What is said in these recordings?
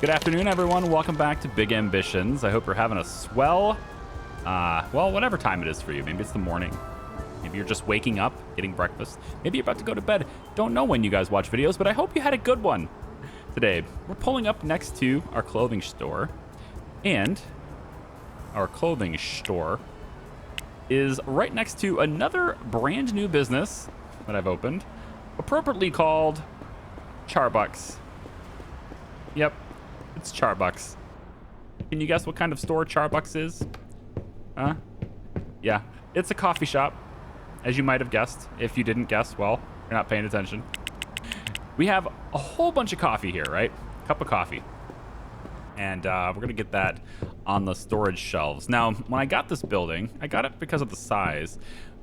Good afternoon, everyone. Welcome back to Big Ambitions. I hope you're having a swell, well, whatever time it is for you. Maybe it's the morning. Maybe you're just waking up, getting breakfast. Maybe you're about to go to bed. Don't know when you guys watch videos, but I hope you had a good one today. We're pulling up next to our clothing store, and our clothing store is right next to another brand new business that I've opened, appropriately called Charbucks. Yep, it's Charbucks. Can you guess what kind of store Charbucks is? Huh? Yeah, it's a coffee shop, as you might have guessed. If you didn't guess, well, you're not paying attention. We have a whole bunch of coffee here, right? Cup of coffee. And we're going to get that on the storage shelves. Now, when I got this building, I got it because of the size,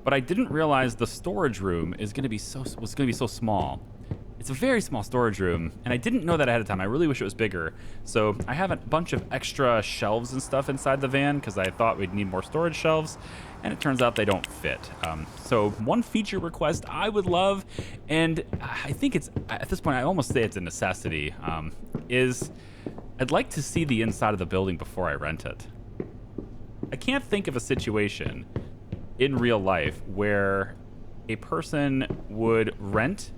but I didn't realize the storage room was going to be so small. It's a very small storage room, and I didn't know that ahead of time. I really wish it was bigger. So I have a bunch of extra shelves and stuff inside the van because I thought we'd need more storage shelves, and it turns out they don't fit. So one feature request I would love, and I think it's, at this point, I almost say it's a necessity, is I'd like to see the inside of the building before I rent it. I can't think of a situation in real life where a person would rent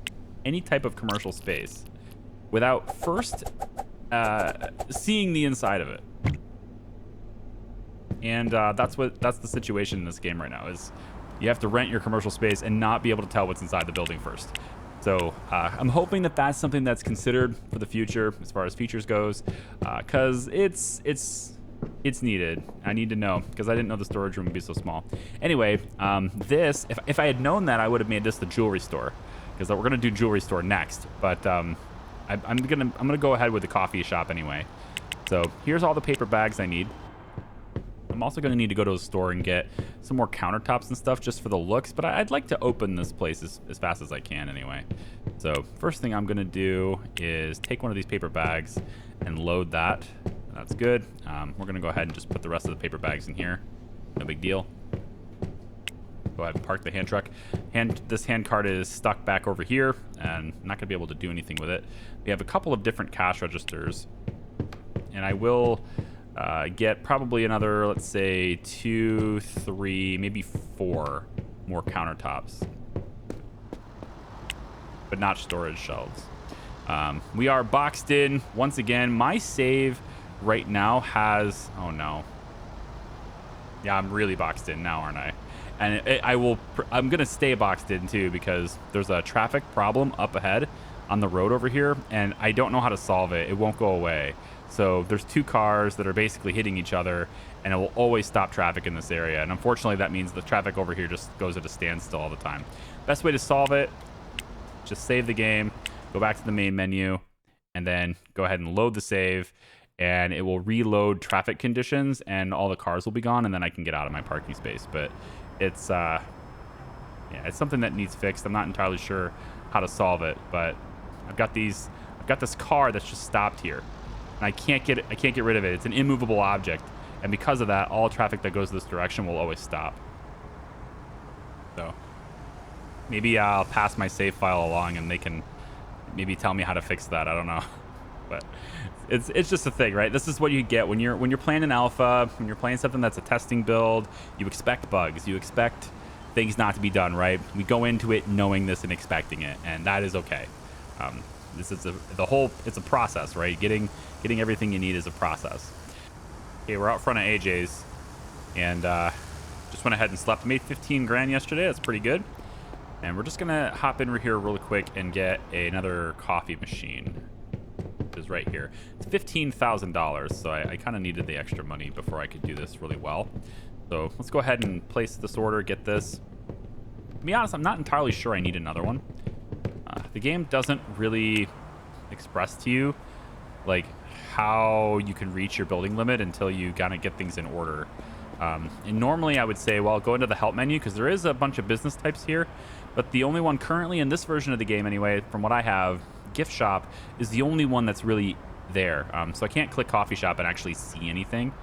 any type of commercial space without first seeing the inside of it. And that's the situation in this game right now, is you have to rent your commercial space and not be able to tell what's inside the building first. So I'm hoping that that's something that's considered for the future as far as features goes, because it's needed. I need to know, because I didn't know the storage room would be so small. Anyway, this, if I had known that, I would have made this the jewelry store, because we're gonna do jewelry store next. But I'm gonna go ahead with the coffee shop anyway. So here's all the paper bags I need. I'm also going to need to go to a store and get some more countertops and stuff just for the looks, but I'd like to open this place as fast as I can anyway. So first thing I'm going to do is take one of these paper bags and load that. That's good. We're going to go ahead and just put the rest of the paper bags in here. No big deal. Go ahead and park the hand truck. This hand cart is stuck back over here, and I'm not going to be able to do anything with it. We have a couple of different cash registers, and I will get probably another, let's say, 2, 3, maybe 4 more countertops, but not storage shelves. We are boxed in once again. My save right now has, oh no, yeah, I'm really boxed in now, aren't I? And I'm gonna stay boxed in too, because there's a traffic problem up ahead on the road over here, and I don't know how to solve it. It won't go away. So there's 2 cars that are basically hitting each other, and it will always stop traffic in this area. And unfortunately, that means the traffic over here just goes at a standstill all the time. Best way to solve it, just save the game, go back to the main menu, and then go ahead and load the save, and it will reload traffic conditions, and all the cars will be gone, and then I can get out of my parking space. But it's yeah, it's something that needs fixed. I'm not entirely sure how to solve it, but I've got this car that's just stopped here. And I can't get rid of it. It's an immovable object, and because of that, all traffic that goes this direction will always stop. So maybe I'll pass my save file along, and they can maybe tell me how to fix that. I don't know, but it's just a thing, right? This is what you get when you're playing an alpha, when you're playing something that's a testing build. You expect bugs, you expect things not to be done right. We go into it knowing this and expecting it, and that is okay. This is it's a process, right? Getting everything you need is a process. Okay, we're out front of AJ's, and just went ahead and slept. Made 15 grand yesterday. That's pretty good. And we're just gonna hop in here really quick and get another coffee machine, which is right here. It's $15,000, so I kind of needed the extra money before I could do this really well. So let's go ahead and place this order, get this. To be honest, I'm not entirely sure I need another one. The game doesn't really express to you like how you can reach your building limit until you kind of get things in order. And normally I would say, well, go into the help menu, because there is a bunch of business types here, but the only one currently in this version of the game anyway, from what I have, gift shop is the only one that's really there. So I can't click coffee shop and actually see anything.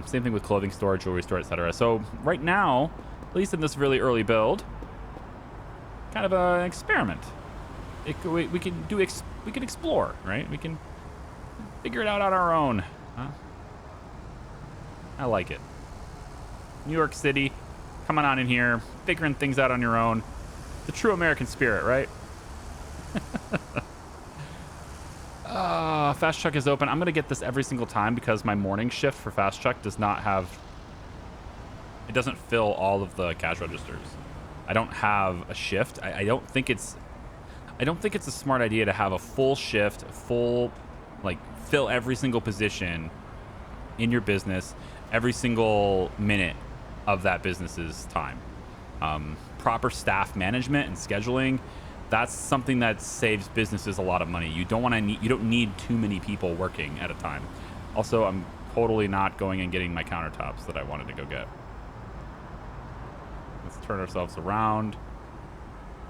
Same thing with clothing store, jewelry store, etc. So right now, at least in this really early build, kind of an experiment. We can explore, right? We can Figure it out on our own. Huh? I like it. New York City, coming on in here, figuring things out on your own. The true American spirit, right? Fast Chuck is open. I'm going to get this every single time because my morning shift for Fast Chuck does not have... It doesn't fill all of the cash registers. I don't have a shift. I don't think it's a smart idea to have a full shift, like fill every single position in your business every single minute of that business's time. Proper staff management and scheduling, that's something that saves businesses a lot of money. You don't need too many people working at a time. Also, I'm totally not going and getting my countertops that I wanted to go get. Let's turn ourselves around.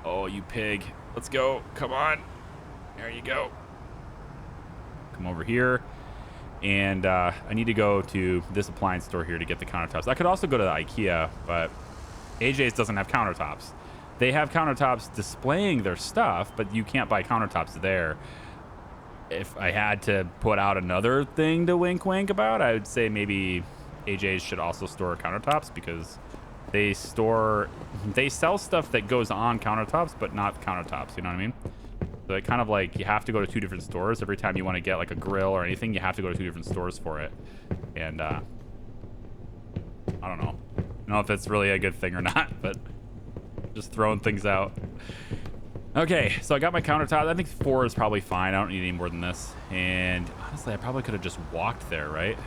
Oh, you pig. Let's go. Come on. There you go. Come over here. And I need to go to this appliance store here to get the countertops. I could also go to the IKEA, but AJ's doesn't have countertops. They have countertops displaying their stuff, but you can't buy countertops there. If I had to put out another thing to wink about, I would say maybe AJ's should also store countertops because they sell stuff that goes on countertops, but not countertops. You know what I mean? So it kind of like you have to go to 2 different stores every time you want to get like a grill or anything. You have to go to 2 different stores for it, and I don't know if it's really a good thing or not, but just throwing things out. Okay, so I got my countertop. I think 4 is probably fine. I don't need any more than this. And honestly, I probably could have just walked there, right?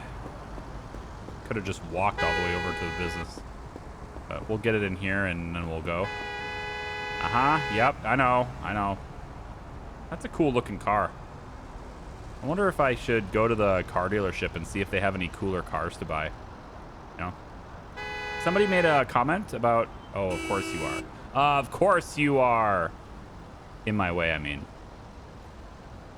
Could have just walked all the way over to the business. But we'll get it in here and then we'll go. Yep, I know. That's a cool looking car. I wonder if I should go to the car dealership and see if they have any cooler cars to buy. You know? Somebody made a comment about... Oh, of course you are. Of course you are. In my way, I mean.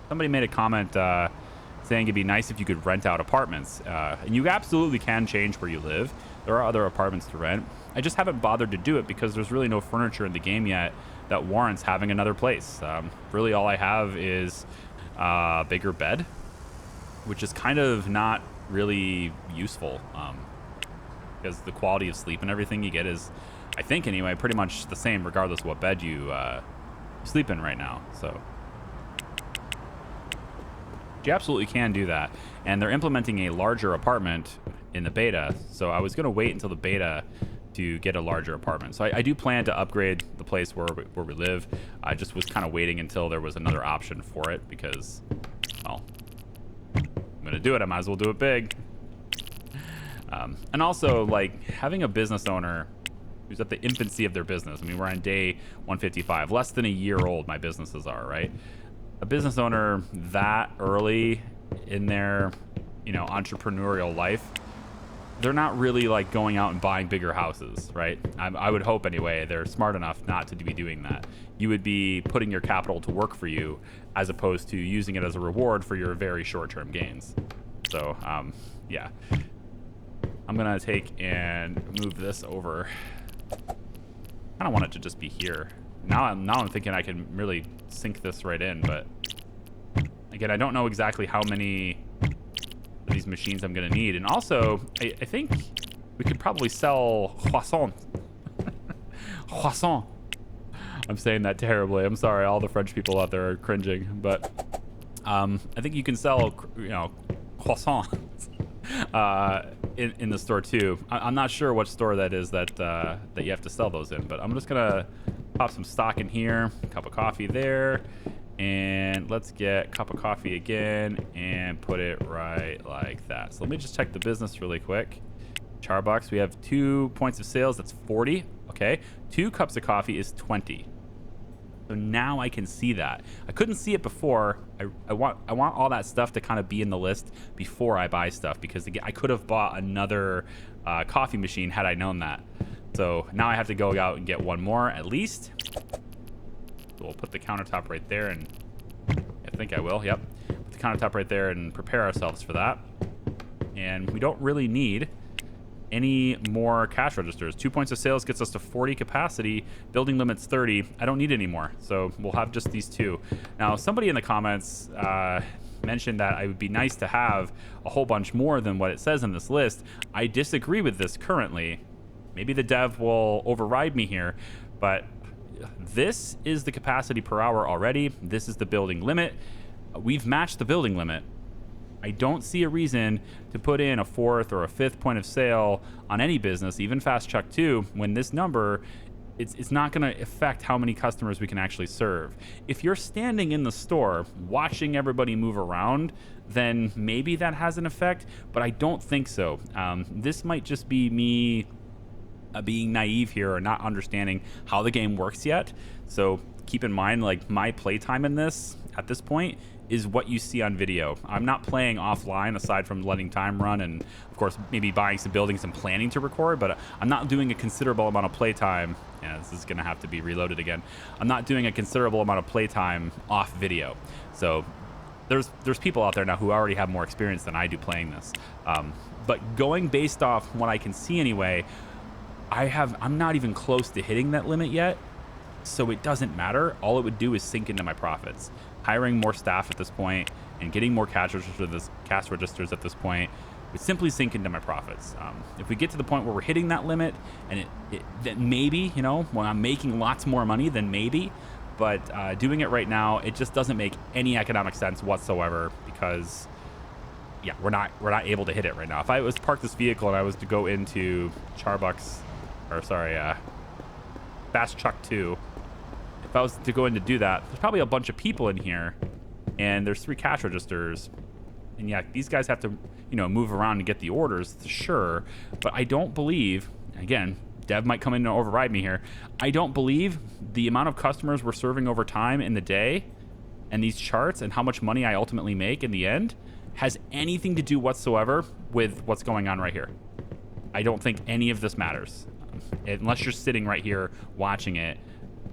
Somebody made a comment saying it'd be nice if you could rent out apartments. And you absolutely can change where you live. There are other apartments to rent. I just haven't bothered to do it because there's really no furniture in the game yet that warrants having another place. Really all I have is a bigger bed, which is kind of not really useful because the quality of sleep and everything you get is, I think anyway, pretty much the same regardless of what bed you sleep in right now. So you absolutely can do that. And they're implementing a larger apartment in the beta. So I was going to wait until the beta to get a larger apartment. So I do plan to upgrade the place where we live. I just was kind of waiting until there was another option for it because, well, I'm going to do it. I might as well do it big. And also, like, having a business owner who's at the infancy of their business. I mean, we're on day 155. Less than a year old my businesses are, right? A business owner that early in their, entrepreneurial life, they're not really like going out and buying bigger houses, right? I would hope anyway, they're smart enough not to be doing that. You would be putting your capital to work for you as opposed to using it as a reward for your very short-term gains. So, yeah. I'm going to take and move this over. I don't want it to just be here. Now I'm thinking I can really sink this right in, but again, I don't know exactly how many of these machines I'm going to need. And also, I think we could probably sell croissant. Croissant. I'm saying that terribly. I'm sorry. All the French people out there are cringing, but I think you can sell, croissants in the store too. I'm not sure what store that is that you have to sell those in, but I'm just gonna pop some stock in here, cup of coffee there, and let's get a cup of coffee again and put it right like that. So let me just check the business really quick. Charbucks, we have 2 points of sales. That's 40. Okay, 2 cups of coffee is 20. So now I can see that. I couldn't see it before. I want all that stuff to kind of be in the list before I buy stuff, because again, I could have bought another coffee machine had I known that. So now I have to go out and get one more at least. So we'll put the countertop right there, and I think I will. Yep, put the countertop right there and prepare ourselves for that. And we don't really need any more cash registers. 2 points of sales gets us to 40 capacity. Building limit's 30. I don't need any more, so we'll have just these 2. Now, somebody in the comments mentioned that it would be nice to have a whole bunch more than what it says in this list. I disagree with this currently. Maybe the dev will override me here, but this is the capacity per hour already. This is the building limit. We've matched the building limit. I don't see a reason to put in a 4th or a 5th point of sale on any business, even Fast Chuck 2, when this number, it's not going to affect how many customers we can actually serve. If you're standing in the store watching everybody move around, then maybe that has an effect, but I don't think so. This might just be me being naive here or not understanding how the game works yet. So keep in mind, like, my playtime in this at this point is what you see on video. I'm not playing offline aside from letting time run and, of course, maybe buying some buildings and planning to record, but I'm not doing a considerable amount of playtime. Yeah, this is going to have to be reloaded again. I'm not doing a considerable amount of playtime off video. So there's people out there now who already have more experience than I do playing this. But going based off what I can see anyway, I'm not even close to hitting that limit yet. So it doesn't matter. All it would do is sink into my profits. Hiring more staff at this point and getting more cash registers at this point would simply sink into my profits. If we get to the point where we're hitting that limit, and then maybe, you know, when I'm making lots more money, then maybe. But doing it right now, it just doesn't make any economic sense whatsoever because, yeah, we're not able to hit it right now. If I was to park this vehicle and I was to go into Fast Chuck 2. If I was to go in to do that, there's probably a bunch of people in here, and there's 3 cash registers. And yeah, these guys have to, you know, move around and get the orders, sure. But I don't believe, again, Dev might come in and override me here. I don't believe the amount of customers we're serving over time in the day and these charts and how much money I ultimately make in the end has anything to do whatsoever with what's going on right here. I don't think any of this matters. Unless you're sitting right here watching it,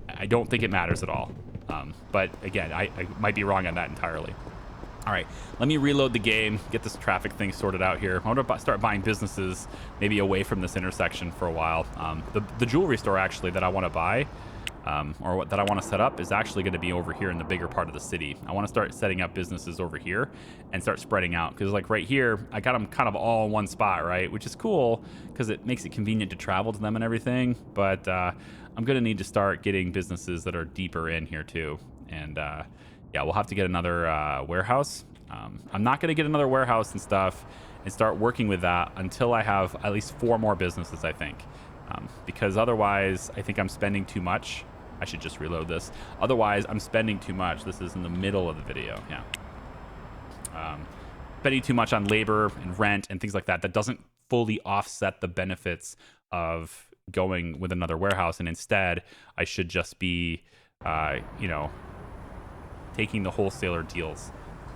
I don't think it matters at all. But again, I might be wrong on that entirely. All right, let me reload the game, get this traffic thing sorted out here. I want to start buying businesses maybe away from this intersection for a while. The jewelry store actually that I want to buy, that I want to set up is actually going to be over here in the bigger part of the city. I want to start setting up businesses over here and start spreading out because, like, right here, I got them kind of all in one spot, right? Which is cool because it makes it convenient to travel to them and everything. But I'm going to need to start getting businesses that are deeper in here too. And yeah, we'll have to get another warehouse. I'm not going to get another warehouse and stuff and start working with that until I have at least 4 more businesses, I think. Because otherwise, I think I'm spending too much. I should just reload this. Otherwise, I'm spending too much. This is in the middle of the video, yeah. Spending too much on labor and rent and things like that. That doesn't fully offset the benefits of going with another warehouse. And instead, I should just be, you know, taking the wholesaler deals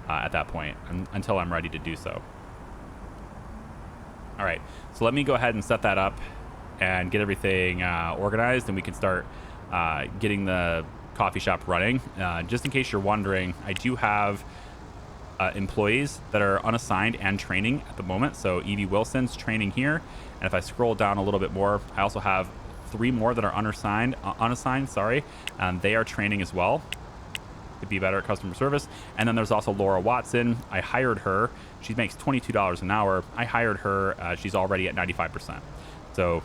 at that point until I'm ready to do so. All right, so let me go ahead and set that up and get everything organized, and we can start getting the coffee shop running. Just in case you're wondering, I do have employees that are unassigned and training at the moment. So Evie Wilson's training here, and if I scroll down a little bit more, I also have 3 more that are unassigned. They are training as well to be better at customer service. And then there's also Laura Watson. I hired her. She makes $22 an hour. I hired her. She's already at 95%. So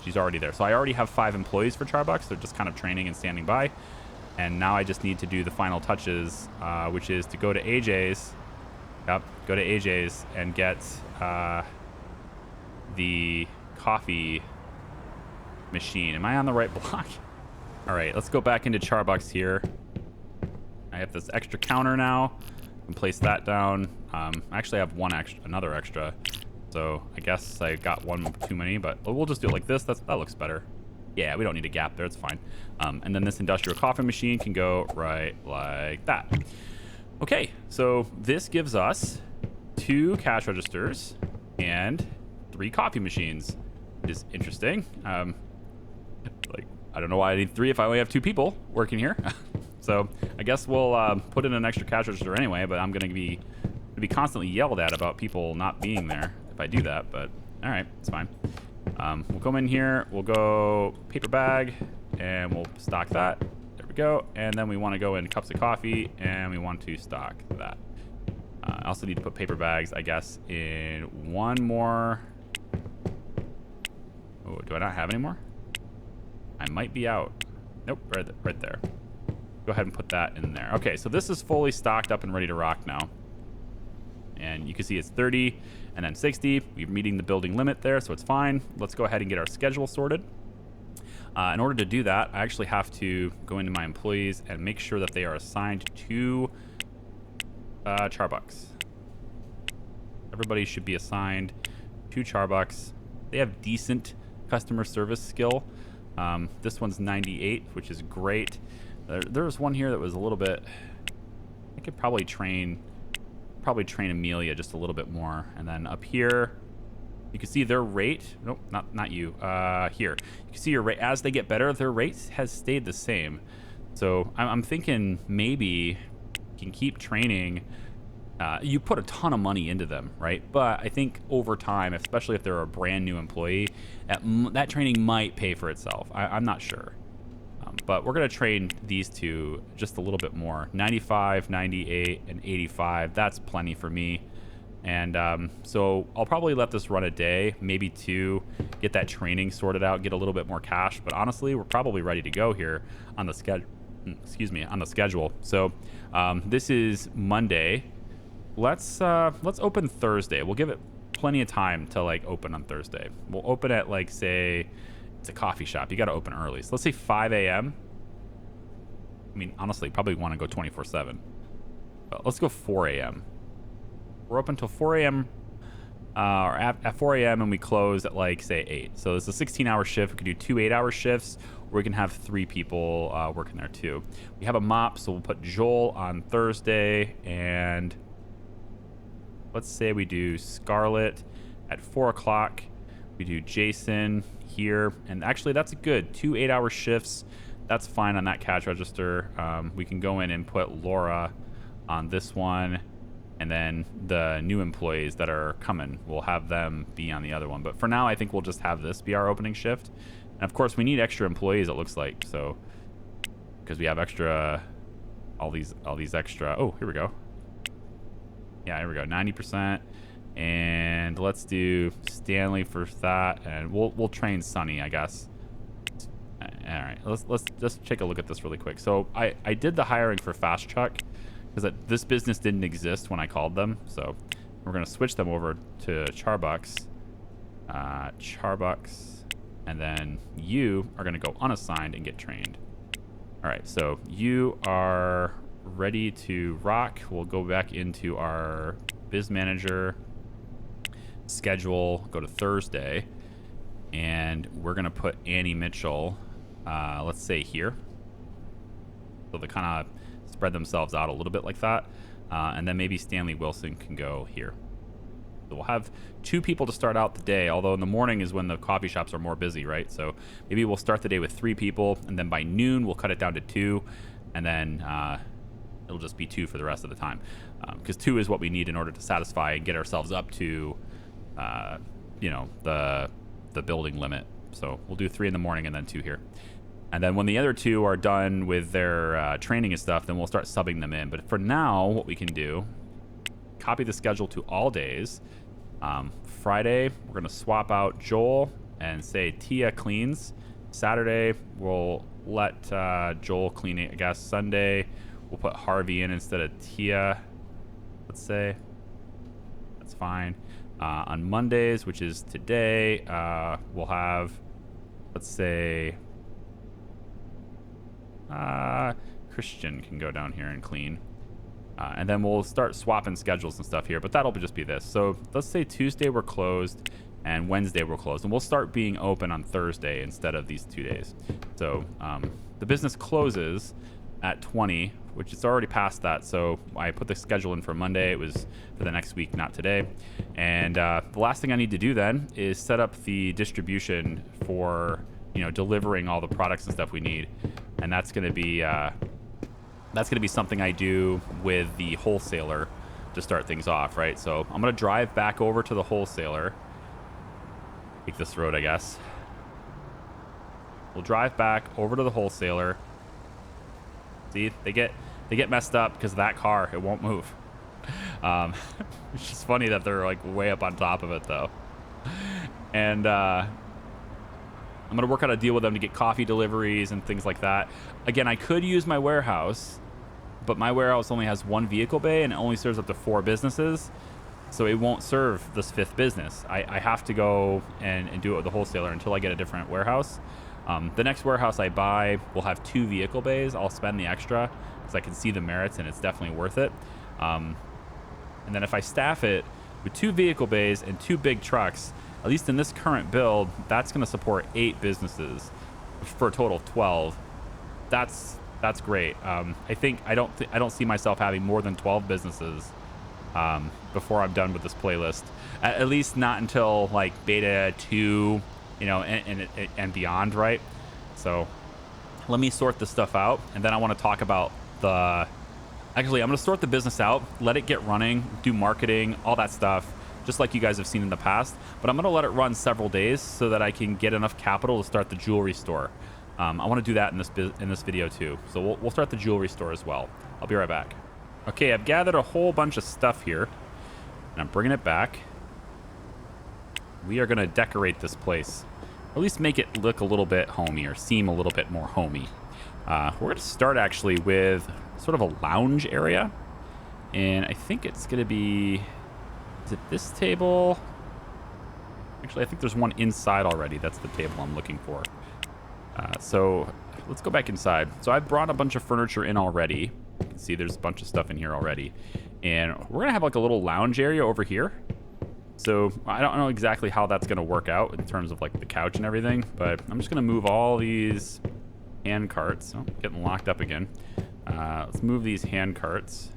she's already there. So I already have 5 employees for Charbucks. They're just kind of training and standing by. And now I just need to do the final touches, which is to go to AJ's. Yep, go to AJ's and get the coffee machine. Am I on the right block? All right, let's go back into Charbucks here. I have this extra counter now. I can place that down. I actually have another extra. So I guess I got one too many, but we'll just do it like this. That looks better. Yeah, we don't need a gap there. It's fine. And then this industrial coffee machine can go right like that. Okay, so this gives us 2 cash registers and 3 coffee machines, which is interesting. Like, I don't know why I need 3 if I only have 2 people working here. So I guess we'll put in an extra cash register anyway, but I'm going to be constantly yelled at about people not being there if I do that, but all right, it's fine. We'll come in here, we'll go paper bag, and we'll stock that. There we go. And then we want to go in cups of coffee, and we want to stock that. I also need to put paper bags, I guess, in one more. Oh, do I not have any more? I might be out. Nope, right there. Go ahead and put that in there. Okay, so this is fully stocked up and ready to rock now. And you can see it's 30 and then 60. We're meeting the building limit there, so it's fine. Let's go ahead and get our schedule sorted. In order to do that, I actually have to go into my employees and make sure that they are assigned to Charbucks. Everybody should be assigned to Charbucks. They have decent customer service skill. This one's 98, which is great. There's one here that was a little bit. I could probably train Amelia just a little bit more. And then up here, you can see their rate. Nope, not you. Here, you can see your rate as they get better. Their rate has stayed the same. So I'm thinking maybe you can keep training. You put a ton of money into them, right? But I think over time, especially if they're a brand new employee, that training might pay for itself. I'm not sure. But we're going to train these two just a little bit more. 95, 98, and 85. That's plenty for me. And so I'll probably let this run a day, maybe two, get that training sorted out, get a little bit more cash. But honestly, we're probably ready to go here on the schedule. On the schedule. So this is Monday. Let's open Thursday. We'll give it plenty of time to like open on Thursday. We'll open at like, say, it's a coffee shop. You got to open early. So let's say 5 a.m. I mean, honestly, probably want to go 24/7. But let's go 4 a.m. We're open till 4 a.m. Or at 4 a.m. and we close at like, say, 8. So it's a 16-hour shift. We can do 2 8-hour shifts, or we can have 3 people working there too. We have a mop, so we'll put Joel on Thursday, and let's say we do Scarlett at 4 o'clock. We do Jason here, and actually that's good. 2 8-hour shifts. That's fine on that cash register. We can go in and put Laura on this one, and then the new employees that are coming, we'll have them be on the other one. But for now, I think we'll just have this be our opening shift. And of course, we need extra employees, it looks like, so because we have extra, all these extra. Oh, here we go. Yeah, here we go. 90%. And let's do Stanley for that, and we'll train Sunny, I guess. All right, let's just take a look at this really quick. So I did the hiring for Fast Truck because this business didn't exist when I called them. So we're gonna switch them over to Charbucks, and then you are gonna go unassigned and get trained. All right, so you are ready to rock. We'll go back into our biz manager schedule, go to Thursday, and we're gonna put Annie Mitchell, let's say here, so they kind of spread themselves out a little bit like that, and then maybe Stanley Wilson can go here. So we'll have 2 people to start out the day, although in the morning is when the coffee shops are more busy, right? So maybe we'll start the day with 3 people, and then by noon we'll cut it down to 2, and then it'll just be 2 for the rest of the time, because 2 is what we need in order to satisfy and get ourselves up to you know, the building limit. So we'll do 3 in the morning and then 2 here. And then when the other 2 are done with their training and stuff, then we'll start subbing them in. But for now, what we can do, copy the schedule to all days. Friday, we're going to swap out Joel and say Tia cleans. Saturday, we'll let Joel clean it, I guess. Sunday, we'll put Harvey in instead of Tia, let's say. That's fine. On Mondays, which is today, we'll have, let's say, Christian can go down here and clean. And then we'll start swapping schedules and stuff here, but that'll just be this. So let's say Tuesday we're closed and Wednesday we're closed, and we'll start being open on Thursday instead of these 2 days. So the business closes at 20, which it's already past that. So I put the schedule in for Monday. It was for the next week, not today. And the last thing I need to do then is set up the distribution for, you know, delivering all the products and stuff we need. And that's going to be something I do with the wholesaler to start things off, right? So I'm going to drive back over to the wholesaler. Take this road, I guess. We'll drive back over to the wholesaler. See, they get messed up because of that car. It won't move. It's just funny that they're like way up on top of it though. And I'm gonna work out a deal with them to get coffee deliveries and things like that. Again, I could use my warehouse, but my warehouse only has 1 vehicle bay and it only serves up to 4 businesses. So it won't serve this 5th business. I have to go and do it with the wholesaler until I get a different warehouse. The next warehouse I buy will have 2 vehicle bays. I'll spend the extra because I can see the merits and it's definitely worth it. And then if I staff it with 2 vehicle bays and 2 big trucks, at least in this current build, that's going to support 8 businesses for a total of 12. That's great. I think I don't see myself having more than 12 businesses before I'm done with this playlist. At least not until like beta 2, you know, and beyond, right? So let me sort this stuff out, and then I want to talk about actually, I'm going to sort the business out, let it get running, do marketing, all that stuff, just like you guys have seen in the past. But I'm going to let it run several days so that I can get enough capital to start the jewelry store. I want to do that in this video too. So we'll start the jewelry store as well. I'll be right back. Okay, I've gathered a whole bunch of stuff here, and I'm bringing it back. We are going to decorate this place, or at least make it look a little bit homey, or seem a little bit more homey. We're going to start actually with sort of a lounge area, and I think it's going to be, is it this table? Actually, I think there's one inside already. That's the table I'm looking for. So let's go back inside. So I've brought a bunch of furniture in already. You can see there's a bunch of stuff in here already. And we're going to have like a little lounge area over here. So I don't know exactly how that's going to work out in terms of like the couch and everything, but I'm just going to move all these hand carts. Oh, getting locked up again. Let's move these hand carts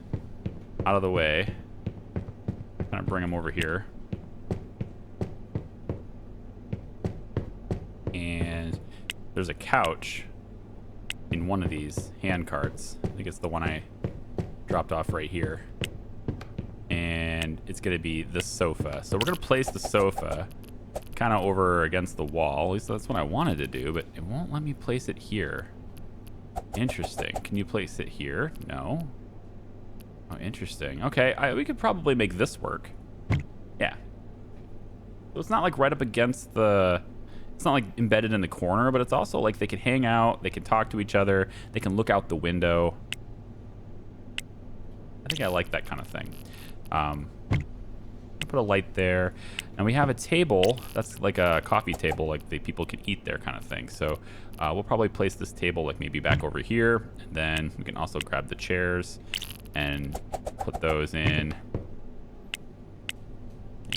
out of the way. Kind of bring them over here. And there's a couch in one of these hand carts. I think it's the one I dropped off right here. And it's going to be this sofa. So we're going to place the sofa kind of over against the wall. At least that's what I wanted to do, but it won't let me place it here. Interesting. Can you place it here? No. Oh, interesting. Okay, we could probably make this work. Yeah. So it's not like right up against the... It's not like embedded in the corner, but it's also like they can hang out, they can talk to each other, they can look out the window. I think I like that kind of thing. Put a light there, and we have a table that's like a coffee table, like the people can eat there kind of thing. So we'll probably place this table like maybe back over here, and then we can also grab the chairs and put those in.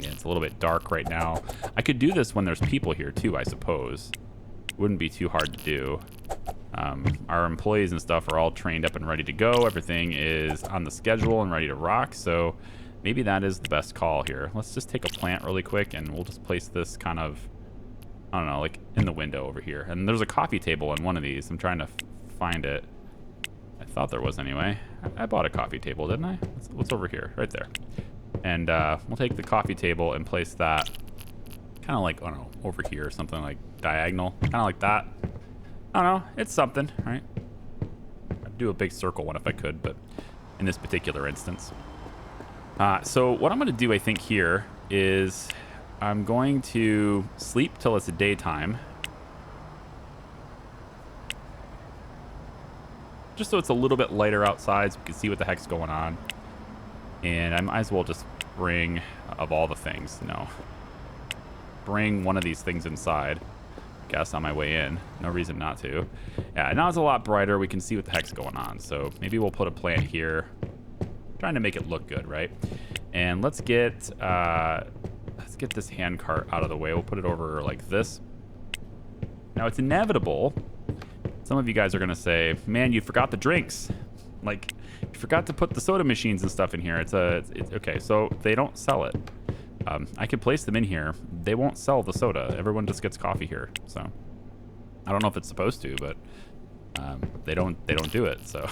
Yeah, it's a little bit dark right now. I could do this when there's people here too, I suppose. Wouldn't be too hard to do. Our employees and stuff are all trained up and ready to go. Everything is on the schedule and ready to rock. So maybe that is the best call here. Let's just take a plant really quick and we'll just place this kind of, I don't know, like in the window over here. And there's a coffee table in one of these. I'm trying to find it. I thought there was anyway. I bought a coffee table, didn't I? What's over here? Right there. And we'll take the coffee table and place that kind of like, I don't know, over here or something like diagonal. Kind of like that. I don't know. It's something, right? I'd do a big circle one if I could, but in this particular instance. So what I'm going to do, I think, here is I'm going to sleep till it's daytime. Just so it's a little bit lighter outside so we can see what the heck's going on. And I might as well just bring, of all the things, bring one of these things inside. I guess on my way in. No reason not to. Yeah, now it's a lot brighter. We can see what the heck's going on. So maybe we'll put a plant here. Trying to make it look good, right? And let's get this hand cart out of the way. We'll put it over like this. Now it's inevitable. Some of you guys are gonna say, "Man, you forgot the drinks. Like, you forgot to put the soda machines and stuff in here." It's okay. So they don't sell it. I could place them in here. They won't sell the soda. Everyone just gets coffee here. So I don't know if it's supposed to, but they don't do it. So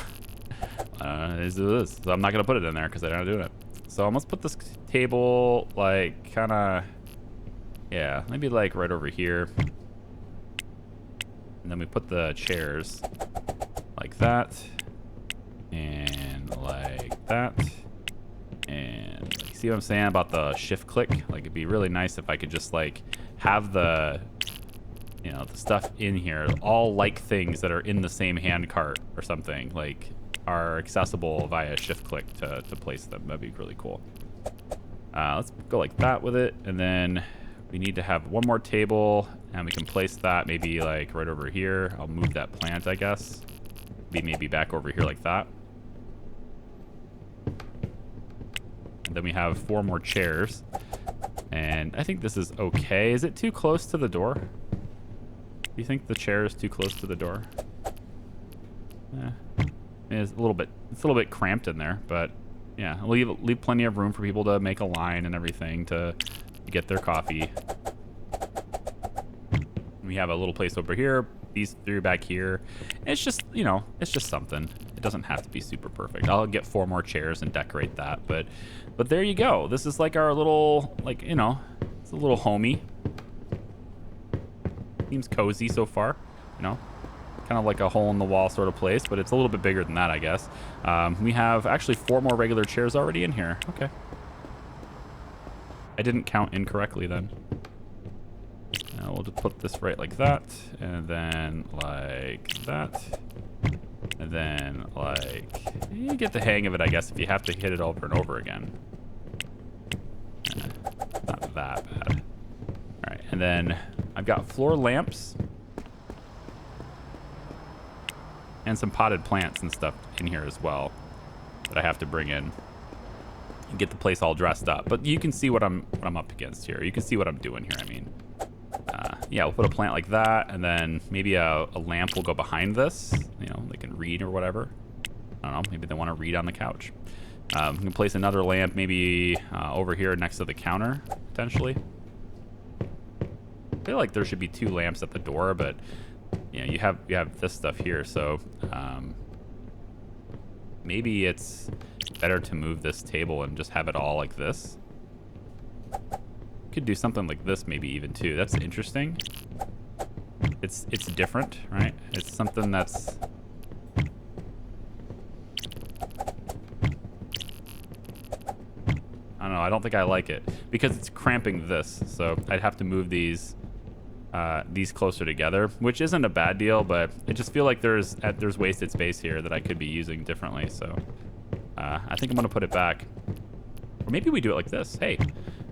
it is. So I'm not gonna put it in there because they're not doing it. So let's put this table like kind of, yeah, maybe like right over here. And then we put the chairs like that, and like that, and See what I'm saying about the shift click? Like, it'd be really nice if I could just like have the, you know, the stuff in here, all like things that are in the same hand cart or something, like are accessible via shift click to place them. That'd be really cool. Let's go like that with it. And then we need to have one more table, and we can place that maybe like right over here. I'll move that plant, I guess. Be maybe back over here like that. And then we have 4 more chairs. And I think this is okay. Is it too close to the door? Do you think the chair is too close to the door? It's a little bit cramped in there, but yeah, leave plenty of room for people to make a line and everything to get their coffee. We have a little place over here, these 3 back here. It's just, you know, it's just something. It doesn't have to be super perfect. I'll get 4 more chairs and decorate that, but there you go. This is like our little, like, you know, it's a little homey. Seems cozy so far, you know. Kind of like a hole in the wall sort of place, but it's a little bit bigger than that, I guess. We have actually 4 more regular chairs already in here. Okay. I didn't count incorrectly then. We'll just put this right like that, and then like that, and then like, you get the hang of it, I guess, if you have to hit it over and over again. Not that bad. All right, and then I've got floor lamps and some potted plants and stuff in here as well that I have to bring in and get the place all dressed up. But you can see what I'm up against here. You can see what I'm doing here, I mean. Yeah, we'll put a plant like that, and then maybe a lamp will go behind this. You know, they can read or whatever. I don't know, maybe they want to read on the couch. We can place another lamp maybe over here next to the counter, potentially. I feel like there should be 2 lamps at the door, but you know, you have this stuff here, so maybe it's better to move this table and just have it all like this. Could do something like this maybe even too. That's interesting. It's different, right? It's something that's, I don't know, I don't think I like it because it's cramping this, so I'd have to move these closer together, which isn't a bad deal, but I just feel like there's wasted space here that I could be using differently. So I think I'm gonna put it back, or maybe we do it like this. Hey,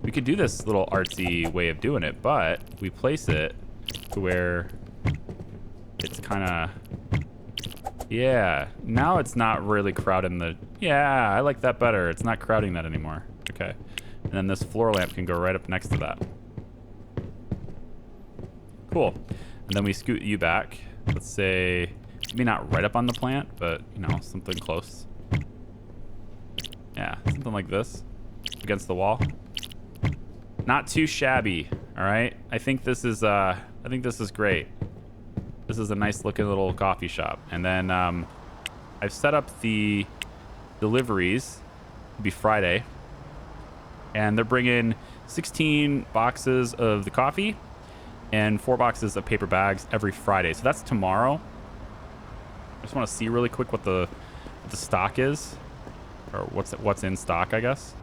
we could do this little artsy way of doing it, but we place it to where it's kind of, yeah, now it's not really crowding the, yeah, I like that better. It's not crowding that anymore. Okay, and then this floor lamp can go right up next to that. Cool. And then we scoot you back. Let's say, maybe not right up on the plant, but, you know, something close. Yeah, something like this against the wall. Not too shabby, all right? I think this is great. This is a nice looking little coffee shop. And then I've set up the deliveries. It'll be Friday. And they're bringing 16 boxes of the coffee and 4 boxes of paper bags every Friday. So that's tomorrow. I just want to see really quick what the stock is, or what's in stock, I guess.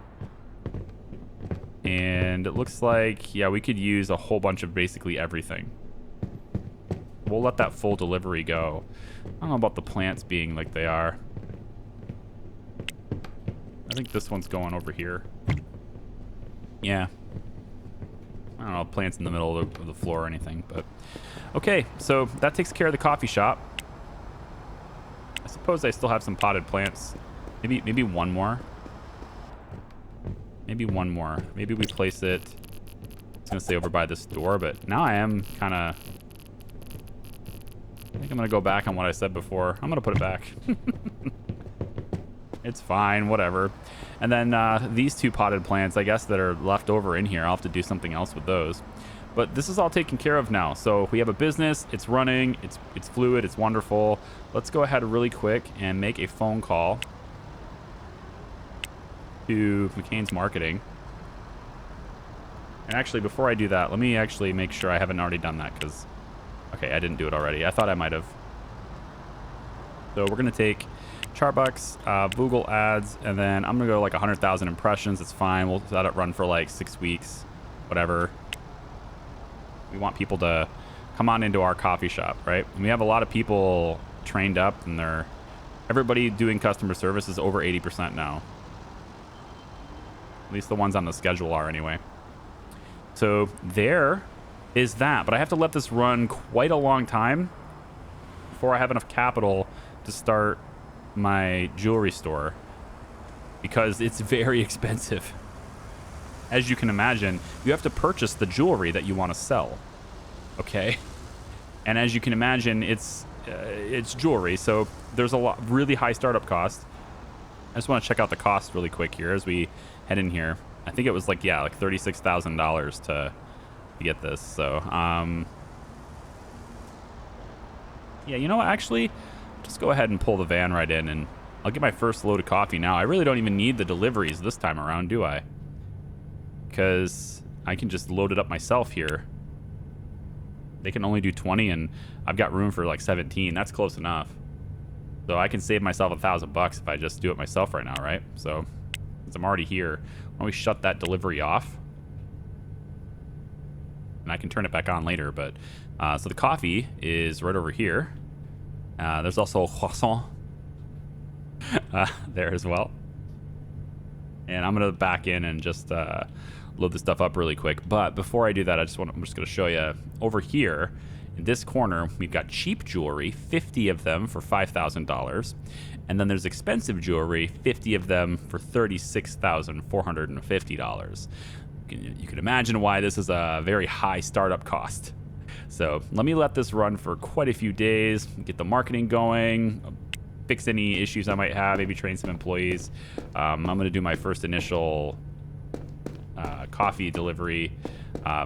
And it looks like, yeah, we could use a whole bunch of basically everything. We'll let that full delivery go. I don't know about the plants being like they are. I think this one's going over here. Yeah. I don't know, plants in the middle of the floor or anything, but okay, so that takes care of the coffee shop. I suppose I still have some potted plants. Maybe one more. Maybe one more. Maybe we place it, I was gonna say over by this door, but now I am kind of, I think I'm gonna go back on what I said before. I'm gonna put it back. It's fine, whatever. And then these 2 potted plants, I guess, that are left over in here, I'll have to do something else with those. But this is all taken care of now. So we have a business, it's running, it's fluid, it's wonderful. Let's go ahead really quick and make a phone call to McCain's Marketing. And actually, before I do that, let me actually make sure I haven't already done that, because, okay, I didn't do it already. I thought I might have. So we're going to take Charbucks, Google ads, and then I'm gonna go like 100,000 impressions. It's fine. We'll let it run for like 6 weeks, whatever. We want people to come on into our coffee shop, right? And we have a lot of people trained up, and everybody doing customer service is over 80% now. At least the ones on the schedule are anyway. So there is that, but I have to let this run quite a long time before I have enough capital to start my jewelry store, because it's very expensive. As you can imagine, you have to purchase the jewelry that you want to sell. Okay, and as you can imagine, it's jewelry, so there's a really high startup cost. I just want to check out the cost really quick here as we head in here. I think it was like $36,000 to get this. So yeah, you know what, actually just go ahead and pull the van right in, and I'll get my first load of coffee now. I really don't even need the deliveries this time around, do I? Because I can just load it up myself here. They can only do 20, and I've got room for like 17. That's close enough. So I can save myself $1,000 if I just do it myself right now, right? So since I'm already here, why don't we shut that delivery off? And I can turn it back on later, but so the coffee is right over here. There's also a croissant there as well. And I'm gonna back in and just load this stuff up really quick. But before I do that, I'm just gonna show you over here in this corner. We've got cheap jewelry, 50 of them for $5,000, and then there's expensive jewelry, 50 of them for $36,450. You can imagine why this is a very high startup cost. So let me let this run for quite a few days, get the marketing going, fix any issues I might have, maybe train some employees. I'm going to do my first initial coffee delivery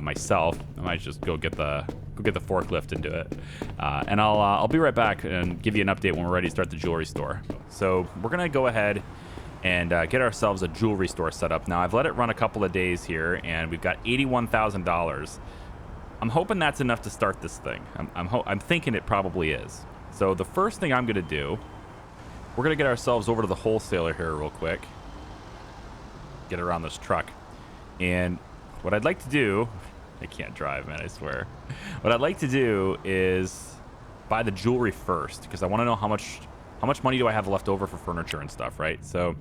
myself. I might just go get the forklift and do it. And I'll be right back and give you an update when we're ready to start the jewelry store. So we're going to go ahead and get ourselves a jewelry store set up. Now, I've let it run a couple of days here, and we've got $81,000. I'm hoping that's enough to start this thing. I'm thinking it probably is. So the first thing I'm going to do, we're going to get ourselves over to the wholesaler here real quick. Get around this truck. And what I'd like to do, I can't drive, man, I swear. What I'd like to do is buy the jewelry first, because I want to know how much money do I have left over for furniture and stuff, right? So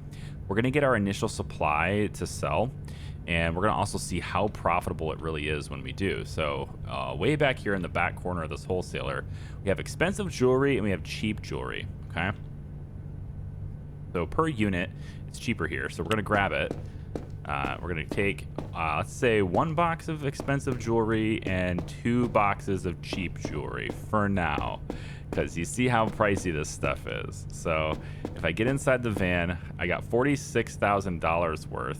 we're going to get our initial supply to sell, and we're going to also see how profitable it really is when we do. So way back here in the back corner of this wholesaler, we have expensive jewelry and we have cheap jewelry, okay? So per unit, it's cheaper here. So we're going to grab it. We're going to take, let's say, 1 box of expensive jewelry and 2 boxes of cheap jewelry for now, because you see how pricey this stuff is. So if I get inside the van, I got $46,000 worth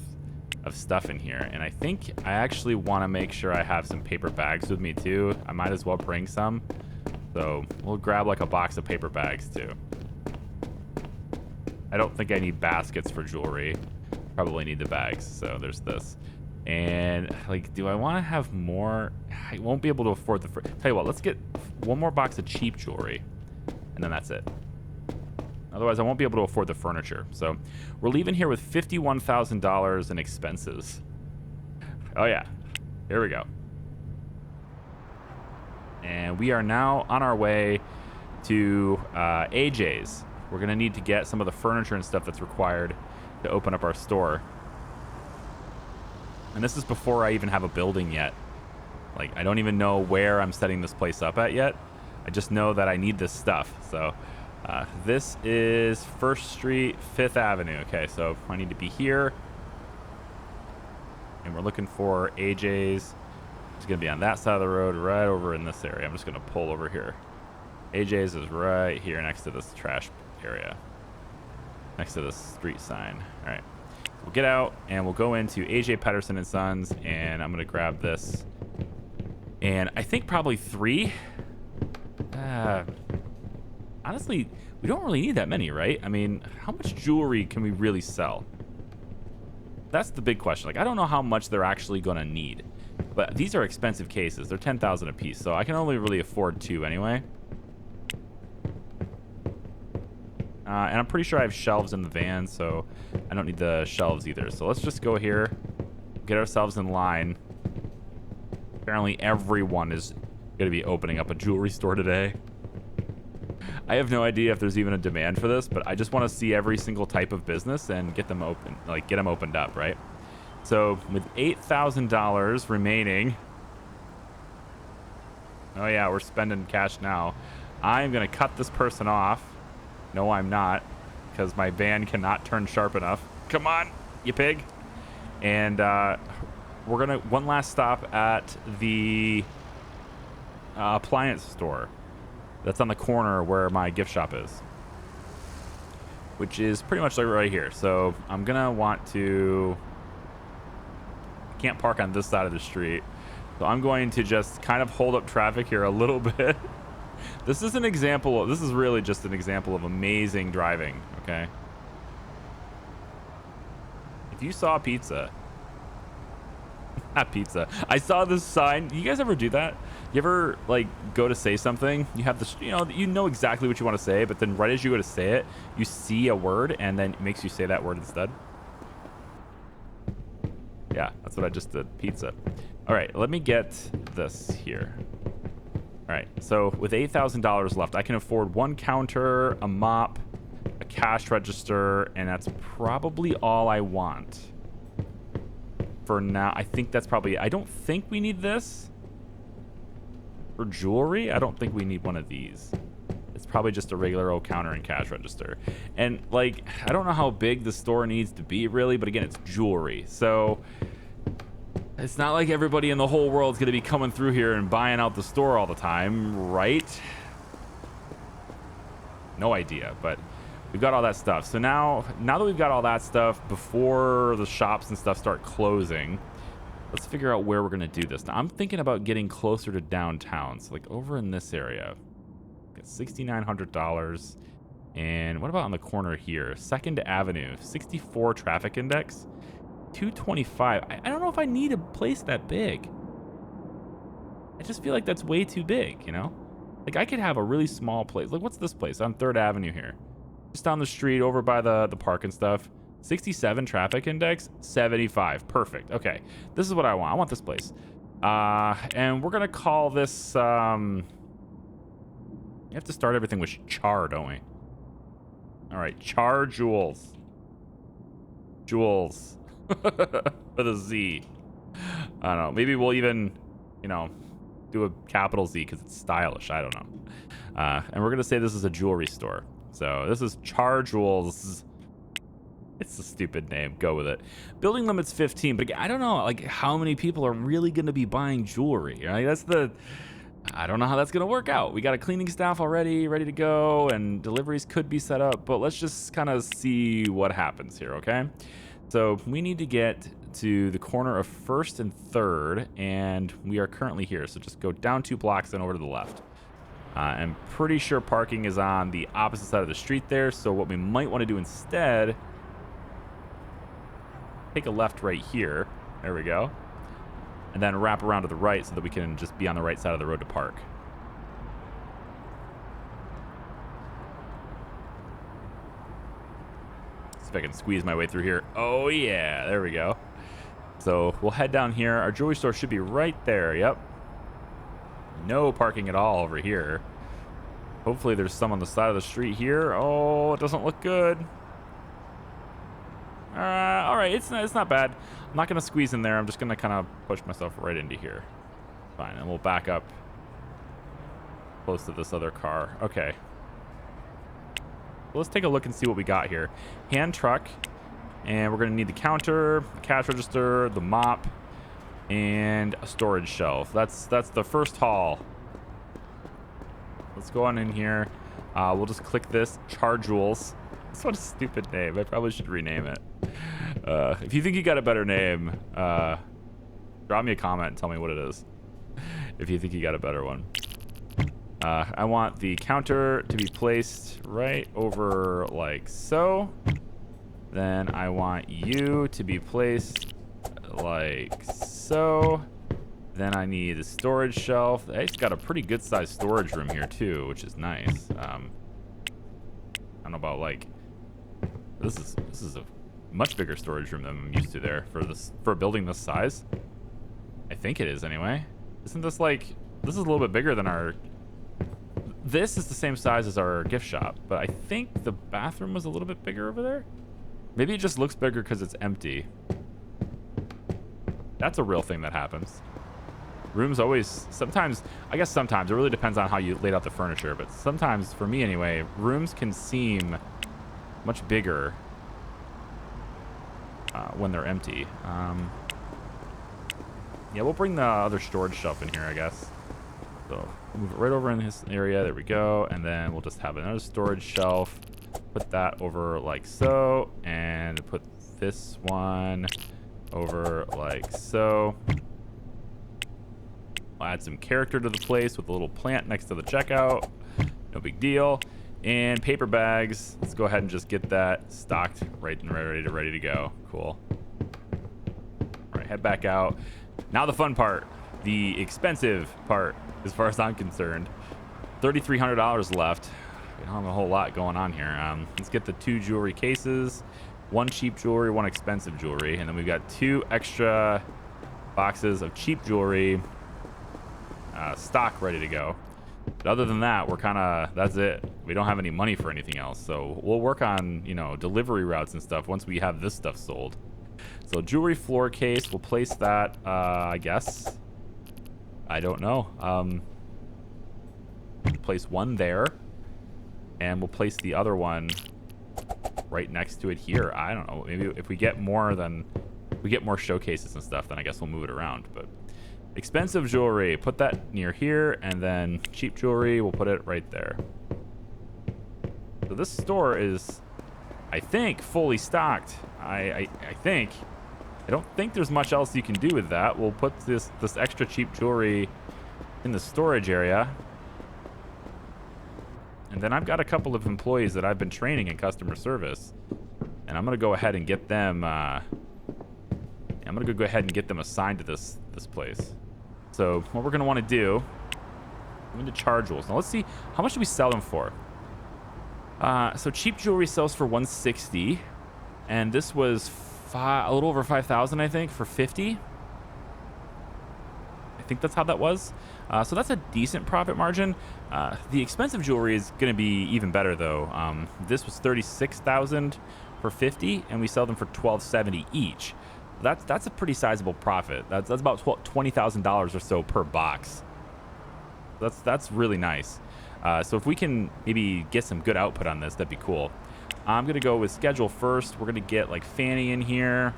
of stuff in here, and I think I actually want to make sure I have some paper bags with me too. I might as well bring some, so we'll grab like a box of paper bags too. I don't think I need baskets for jewelry. Probably need the bags, so there's this. And like, do I want to have more? I won't be able to afford the tell you what, let's get 1 more box of cheap jewelry, and then that's it. Otherwise, I won't be able to afford the furniture. So we're leaving here with $51,000 in expenses. Oh yeah, here we go. And we are now on our way to AJ's. We're gonna need to get some of the furniture and stuff that's required to open up our store. And this is before I even have a building yet. Like, I don't even know where I'm setting this place up at yet. I just know that I need this stuff. So this is 1st Street, 5th Avenue. Okay, so I need to be here. And we're looking for AJ's. It's going to be on that side of the road, right over in this area. I'm just going to pull over here. AJ's is right here next to this trash area. Next to this street sign. All right. We'll get out and we'll go into AJ Pedersen and Sons, and I'm going to grab this. And I think probably 3. Honestly, we don't really need that many, right? I mean, how much jewelry can we really sell? That's the big question. Like, I don't know how much they're actually going to need. But these are expensive cases. They're $10,000 a piece, so I can only really afford 2 anyway. And I'm pretty sure I have shelves in the van, so I don't need the shelves either. So let's just go here, get ourselves in line. Apparently everyone is going to be opening up a jewelry store today. I have no idea if there's even a demand for this, but I just want to see every single type of business and get them open, like get them opened up, right? So with $8,000 remaining, oh yeah, we're spending cash now. I'm going to cut this person off. No, I'm not, because my van cannot turn sharp enough. Come on, you pig. And we're going to one last stop at the appliance store. That's on the corner where my gift shop is, which is pretty much like right here. So I'm going to want to... can't park on this side of the street. So I'm going to just kind of hold up traffic here a little bit. This is an example of, this is really just an example of amazing driving, okay? If you saw pizza, not pizza, I saw this sign. You guys ever do that? You ever like go to say something? You have this, you know exactly what you want to say, but then right as you go to say it, you see a word and then it makes you say that word instead. Yeah, that's what I just did. Pizza. All right, let me get this here. All right, so with $8,000 left, I can afford one counter, a mop, a cash register, and that's probably all I want for now. I think that's probably, I don't think we need this for jewelry. I don't think we need one of these. It's probably just a regular old counter and cash register. And like, I don't know how big the store needs to be really, but again, it's jewelry. So it's not like everybody in the whole world's going to be coming through here and buying out the store all the time, right? No idea, but we've got all that stuff. So now that we've got all that stuff, before the shops and stuff start closing, let's figure out where we're going to do this. Now, I'm thinking about getting closer to downtown. So like over in this area, $6,900. And what about on the corner here? 2nd Avenue, 64 traffic index, 225. I don't know if I need a place that big. I just feel like that's way too big, you know? Like I could have a really small place. Like what's this place on 3rd Avenue here? Just down the street over by the park and stuff. 67 traffic index, 75. Perfect. Okay. This is what I want. I want this place. And we're going to call this, you have to start everything with char, don't we? All right. Char Jewels. Jewels. With a Z. I don't know. Maybe we'll even, do a capital Z because it's stylish. I don't know. And we're going to say this is a jewelry store. So this is Char Jewels. It's a stupid name. Go with it. Building limit's 15, but I don't know like how many people are really going to be buying jewelry. Right? I don't know how that's going to work out. We got a cleaning staff already ready to go and deliveries could be set up, but let's just kind of see what happens here, okay? So we need to get to the corner of 1st and 3rd, and we are currently here. So just go down 2 blocks and over to the left. I'm pretty sure parking is on the opposite side of the street there. So what we might want to do instead, take a left right here. There we go. And then wrap around to the right so that we can just be on the right side of the road to park. See if I can squeeze my way through here. Oh yeah, there we go. So we'll head down here. Our jewelry store should be right there. Yep. No parking at all over here. Hopefully there's some on the side of the street here. Oh, it doesn't look good. All right, it's not bad. I'm not going to squeeze in there. I'm just going to kind of push myself right into here. Fine, and we'll back up close to this other car. Okay. Well, let's take a look and see what we got here. Hand truck, and we're going to need the counter, the cash register, the mop, and a storage shelf. That's the first haul. Let's go on in here. We'll just click this. Char Jewels. That's what a stupid name. I probably should rename it. If you think you got a better name, drop me a comment and tell me what it is. If you think you got a better one. I want the counter to be placed right over like so. Then I want you to be placed like so. Then I need a storage shelf. It's got a pretty good sized storage room here too, which is nice. don't know about like, this is a much bigger storage room than I'm used to there for a building this size. I think it is anyway. Isn't this like, this is a little bit bigger than our, this is the same size as our gift shop, but I think the bathroom was a little bit bigger over there. Maybe it just looks bigger because it's empty. That's a real thing that happens. Rooms always, sometimes, I guess sometimes, it really depends on how you laid out the furniture, but sometimes, for me anyway, rooms can seem much bigger when they're empty. Yeah, we'll bring the other storage shelf in here, I guess. So move it right over in this area. There we go. And then we'll just have another storage shelf. Put that over like so. And put this one over like so. I'll add some character to the place with a little plant next to the checkout. No big deal. And paper bags. Let's go ahead and just get that stocked right and ready to go. Cool. All right, head back out. Now the fun part, the expensive part, as far as I'm concerned. $3,300 left. We don't have a whole lot going on here. Let's get the 2 jewelry cases, 1 cheap jewelry, 1 expensive jewelry, and then we've got 2 extra boxes of cheap jewelry stock ready to go. But other than that, we're kind of, that's it. We don't have any money for anything else. So we'll work on, you know, delivery routes and stuff once we have this stuff sold. So jewelry floor case, we'll place that, I guess. I don't know. Place one there. And we'll place the other one right next to it here. I don't know. Maybe if we get more showcases and stuff, then I guess we'll move it around. But expensive jewelry, put that near here. And then cheap jewelry, we'll put it right there. So this store is, I think, fully stocked. I think. I don't think there's much else you can do with that. We'll put this extra cheap jewelry in the storage area. And then I've got a couple of employees that I've been training in customer service. And I'm going to go ahead and get them assigned to this place. So what we're going to want to do, I'm going to charge rules. Now let's see, how much do we sell them for? So cheap jewelry sells for $160, and this was a little over 5,000, I think, for 50. I think that's how that was. So that's a decent profit margin. The expensive jewelry is going to be even better though. This was 36,000 for 50, and we sell them for $1,270 each. That's a pretty sizable profit. That's about $20,000 or so per box. That's really nice. So if we can maybe get some good output on this, that'd be cool. I'm going to go with schedule first. We're going to get like Fanny in here.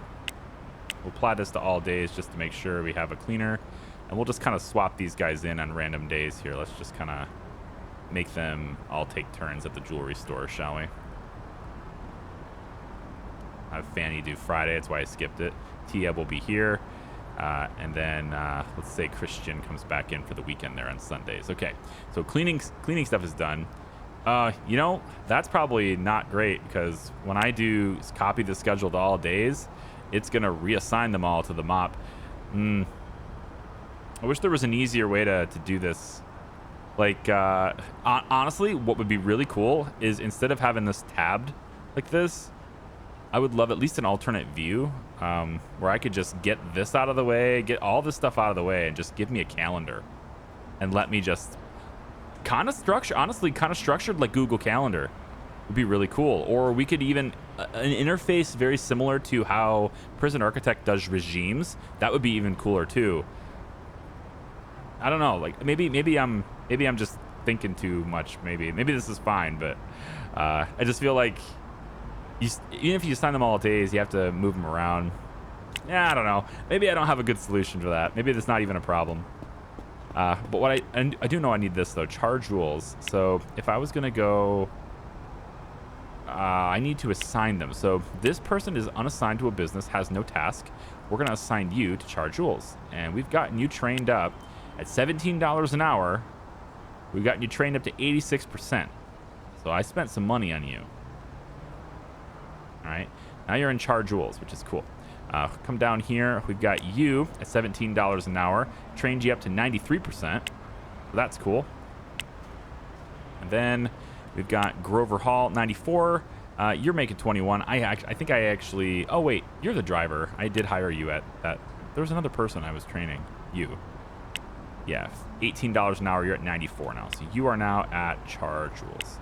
We'll apply this to all days just to make sure we have a cleaner. And we'll just kind of swap these guys in on random days here. Let's just kind of make them all take turns at the jewelry store, shall we? Have Fanny do Friday. That's why I skipped it. Tia will be here. And then let's say Christian comes back in for the weekend there on Sundays. Okay, so cleaning stuff is done. You know, that's probably not great because when I do copy the schedule to all days, it's going to reassign them all to the mop. I wish there was an easier way to do this. Like, honestly, what would be really cool is instead of having this tabbed like this, I would love at least an alternate view where I could just get this out of the way, get all this stuff out of the way, and just give me a calendar and let me just kind of structured like Google Calendar would be really cool. Or we could even an interface very similar to how Prison Architect does regimes. That would be even cooler too. I don't know, like maybe I'm just thinking too much. Maybe this is fine, but I just feel like even if you assign them all days, you have to move them around. Yeah, I don't know. Maybe I don't have a good solution for that. Maybe that's not even a problem. But what I do know I need this though, charge rules. So if I was gonna go, I need to assign them. So this person is unassigned to a business, has no task. We're gonna assign you to charge rules, and we've gotten you trained up at $17 an hour. We've gotten you trained up to 86%. So I spent some money on you. All right, now you're in charge rules, which is cool. Come down here. We've got you at $17 an hour. Trained you up to 93%. So that's cool. And then We've got Grover Hall, 94. You're making 21. I think I actually... Oh, wait. You're the driver. I did hire you at that. There was another person I was training. You. Yeah. $18 an hour. You're at 94 now. So you are now at Char Jewels.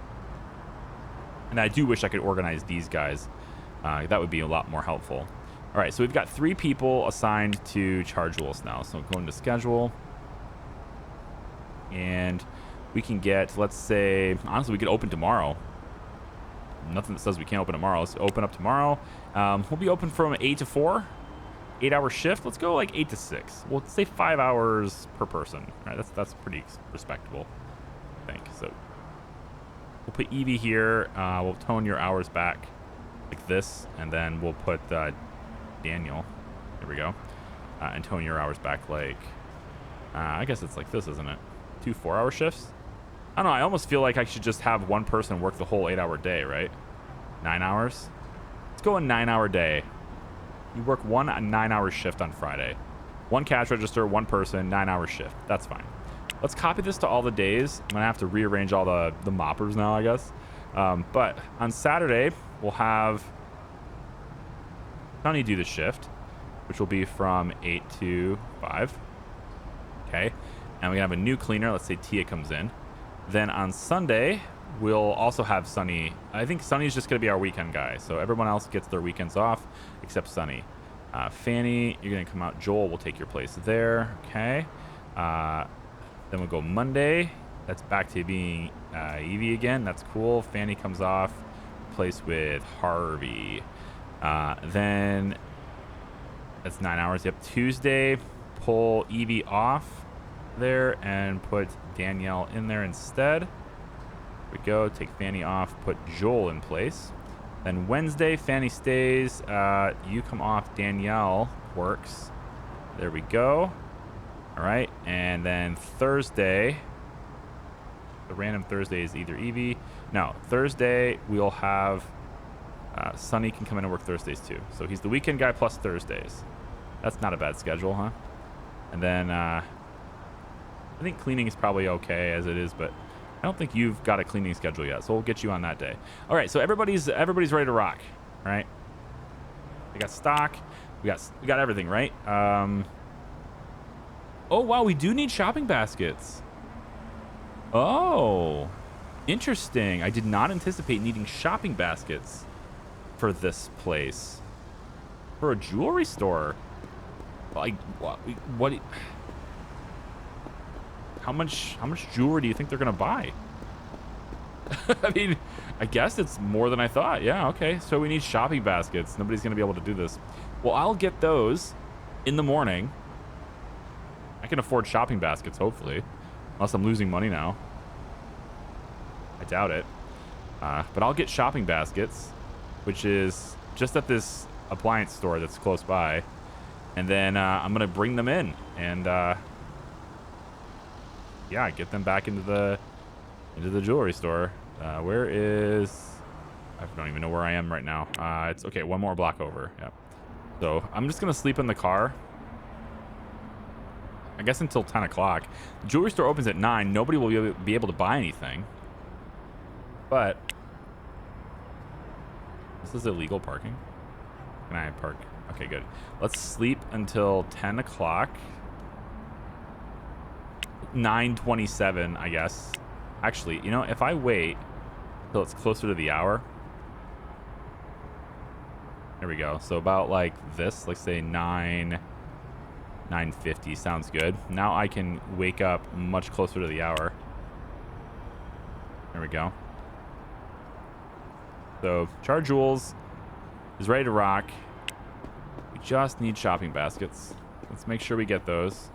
And I do wish I could organize these guys. That would be a lot more helpful. All right. So we've got 3 people assigned to Char Jewels now. So go into schedule. And we can get, let's say, honestly, we could open tomorrow. Nothing that says we can't open tomorrow. Let's open up tomorrow. We'll be open from 8 to 4. 8-hour shift. Let's go like 8 to 6. We'll say 5 hours per person. All right, that's pretty respectable, I think. So we'll put Evie here. We'll tone your hours back like this, and then we'll put Daniel. There we go. And tone your hours back like, I guess it's like this, isn't it? 2 4-hour shifts. I don't know. I almost feel like I should just have one person work the whole 8-hour day, right? 9 hours. Let's go a 9-hour day. You work a 9-hour shift on Friday. 1 cash register, 1 person, 9-hour shift. That's fine. Let's copy this to all the days. I'm gonna have to rearrange all the moppers now, I guess. But on Saturday, we'll have Sonny do the shift, which will be from 8 to 5. Okay. And we have a new cleaner. Let's say Tia comes in. Then on Sunday, we'll also have Sunny. I think Sunny's just going to be our weekend guy. So everyone else gets their weekends off except Sunny. Fanny, you're going to come out. Joel will take your place there. Okay. Then we'll go Monday. That's back to being Evie again. That's cool. Fanny comes off. Place with Harvey. Then that's 9 hours. Yep. Tuesday, pull Evie off there and put Danielle in there instead. There we go. Take Fanny off, put Joel in place. Then Wednesday, Fanny stays. You come off, Danielle works. There we go. All right. And then Thursday, the random Thursday is either Evie. No, Thursday we'll have Sunny can come in and work Thursdays too. So he's the weekend guy plus Thursdays. That's not a bad schedule, huh? And then I think cleaning is probably okay as it is, but I don't think you've got a cleaning schedule yet, so we'll get you on that day. All right, so everybody's ready to rock, right? We got stock, we got everything, right? Oh wow, we do need shopping baskets. Oh, interesting. I did not anticipate needing shopping baskets for this place. For a jewelry store. Like what How much jewelry do you think they're gonna buy? I mean, I guess it's more than I thought. Yeah, okay. So we need shopping baskets. Nobody's gonna be able to do this. Well, I'll get those in the morning. I can afford shopping baskets, hopefully. Unless I'm losing money now. I doubt it. But I'll get shopping baskets, which is just at this appliance store that's close by. And then I'm gonna bring them in and yeah, get them back into the jewelry store. Where is... I don't even know where I am right now. It's okay, 1 more block over. Yep. So I'm just gonna sleep in the car. I guess until 10 o'clock. The jewelry store opens at 9. Nobody will be able to buy anything. But this is illegal parking. Can I park? Okay, good. Let's sleep until 10 o'clock. 9:27, I guess. Actually, you know, if I wait till it's closer to the hour. There we go. So about like this, like say 9:50 sounds good. Now I can wake up much closer to the hour. There we go. So Char Jewels is ready to rock. We just need shopping baskets. Let's make sure we get those.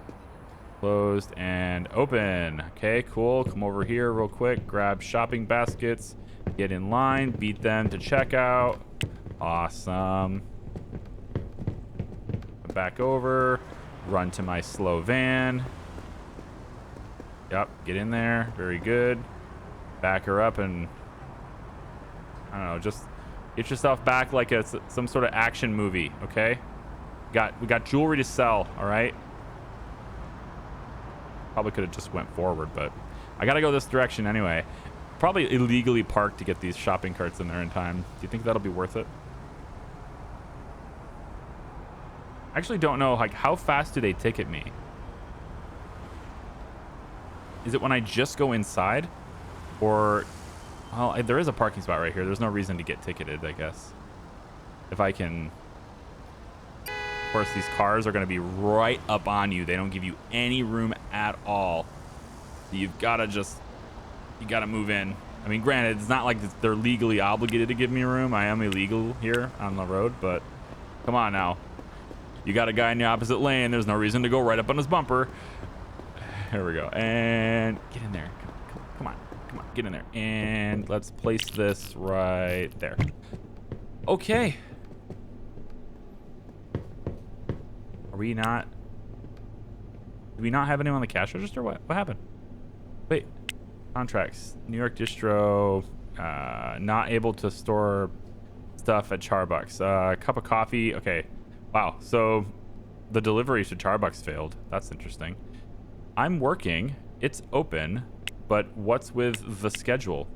Closed and open. Okay, cool. Come over here real quick. Grab shopping baskets. Get in line. Beat them to checkout. Awesome. Back over. Run to my slow van. Yep, get in there. Very good. Back her up and... I don't know, just get yourself back like it's some sort of action movie, okay? We got jewelry to sell, all right? Probably could have just went forward, but I gotta go this direction anyway. probably illegally park to get these shopping carts in there in time. Do you think that'll be worth it? I actually don't know, like, how fast do they ticket me? Is it when I just go inside? Or, well, there is a parking spot right here. There's no reason to get ticketed, I guess. If I can... Of course, these cars are going to be right up on you. They don't give you any room at all. You've got to just... You got to move in. I mean, granted, it's not like they're legally obligated to give me room. I am illegal here on the road, but come on now. You got a guy in the opposite lane. There's no reason to go right up on his bumper. Here we go. And get in there. Come on. Get in there. And let's place this right there. Okay. Are we not... Do we not have anyone on the cash register? What happened? Wait. Contracts. New York distro. Not able to store stuff at Charbucks. Cup of coffee. Okay. Wow. So the delivery to Charbucks failed. That's interesting. I'm working. It's open. But what's with the schedule?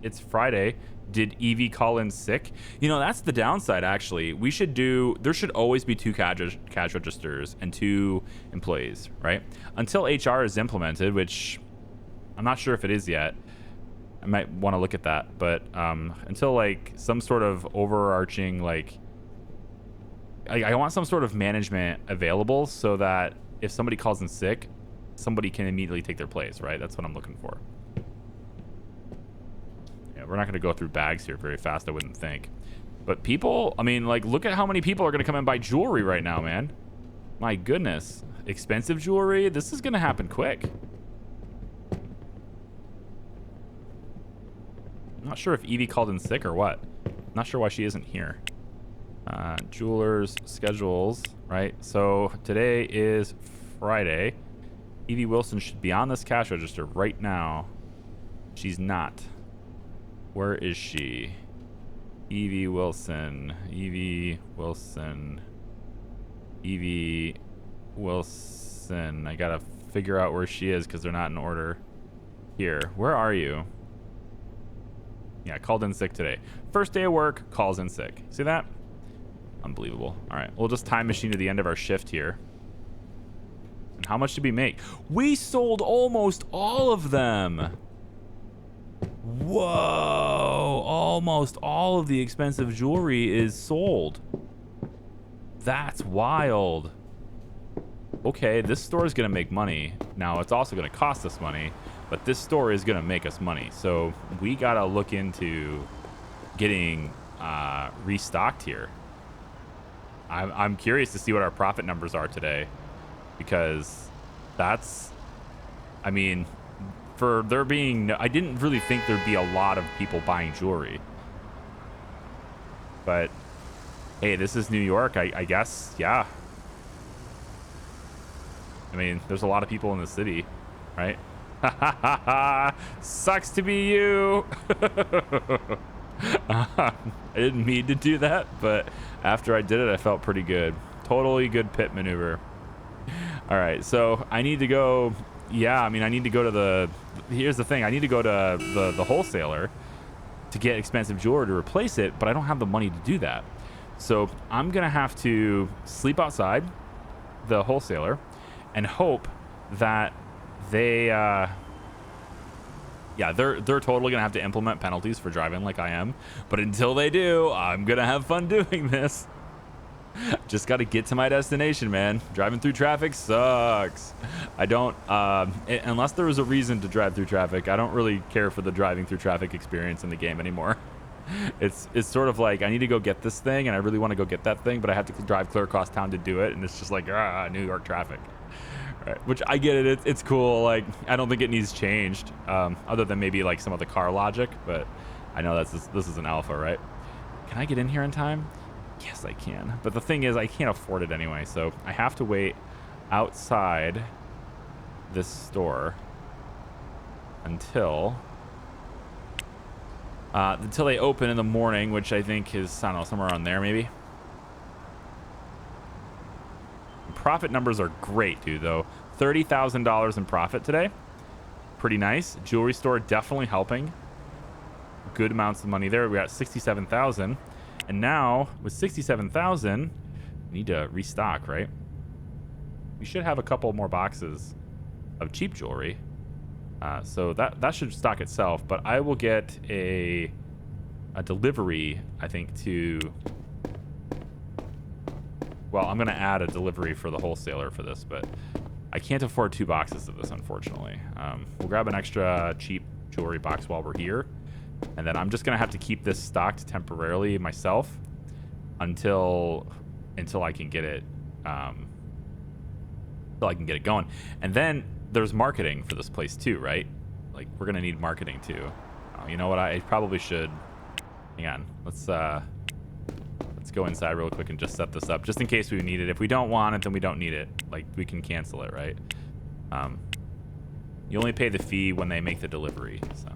It's Friday. Did Evie call in sick? You know, that's the downside, actually. We should do... There should always be 2 cash registers and 2 employees, right? Until HR is implemented, which I'm not sure if it is yet. I might want to look at that. But until, like, some sort of overarching, like... I want some sort of management available so that if somebody calls in sick, somebody can immediately take their place, right? That's what I'm looking for. Yeah, we're not going to go through bags here very fast, I wouldn't think. But people, I mean, like, look at how many people are going to come and buy jewelry right now, man. My goodness. Expensive jewelry? This is going to happen quick. I'm not sure if Evie called in sick or what. I'm not sure why she isn't here. Jewelers schedules, right? So today is Friday. Evie Wilson should be on this cash register right now. She's not. Where is she? Evie Wilson. Evie Wilson. Evie Wilson. I gotta figure out where she is because they're not in order. Here. Where are you? Yeah, called in sick today. First day of work, calls in sick. See that? Unbelievable. All right, we'll just time machine to the end of our shift here. And how much did we make? We sold almost all of them. Whoa, almost all of the expensive jewelry is sold. That's wild. Okay, this store is going to make money. Now, it's also going to cost us money, but this store is going to make us money. So we got to look into getting restocked here. I'm curious to see what our profit numbers are today, because that's, I mean, for there being, I didn't really think there'd be a lot of people buying jewelry. But hey, this is New York, I guess. Yeah. I mean, there's a lot of people in the city, right? Sucks to be you. I didn't mean to do that, but after I did it, I felt pretty good. Totally good pit maneuver. All right, so I need to go. Yeah, I mean, I need to go to the. Here's the thing: I need to go to the wholesaler to get expensive jewelry to replace it, but I don't have the money to do that. So I'm gonna have to sleep outside the wholesaler and hope that they. Yeah, they're totally gonna have to implement penalties for driving like I am, but until they do, I'm gonna have fun doing this. Just got to get to my destination, man. Driving through traffic sucks. I don't unless there was a reason to drive through traffic, I don't really care for the driving through traffic experience in the game anymore. It's sort of like I need to go get this thing and I really want to go get that thing, but I have to drive clear across town to do it, and it's just like New York traffic. Right, which I get it. It's cool. Like, I don't think it needs changed, other than maybe like some of the car logic. But I know this is an alpha, right? Can I get in here in time? Yes, I can. But the thing is, I can't afford it anyway, so I have to wait outside this store until they open in the morning, which I think is, I don't know, somewhere around there maybe. Profit numbers are great, dude, though. $30,000 in profit today. pretty nice. Jewelry store definitely helping. Good amounts of money there. We got 67,000. And now with 67,000, we need to restock, right? We should have a couple more boxes of cheap jewelry. So that should stock itself, but I will get a delivery, I think, to... Well, I'm going to add a delivery for the wholesaler for this, but I can't afford 2 boxes of this, unfortunately. We'll grab an extra cheap jewelry box while we're here, and then I'm just going to have to keep this stocked temporarily myself until I can get it going. And then there's marketing for this place too, right? Like, we're going to need marketing too. Oh, you know what? I probably should... Hang on. Let's go inside real quick and just set this up, just in case we need it. If we don't want it, then we don't need it. Like, we can cancel it, right? You only pay the fee when they make the delivery. So,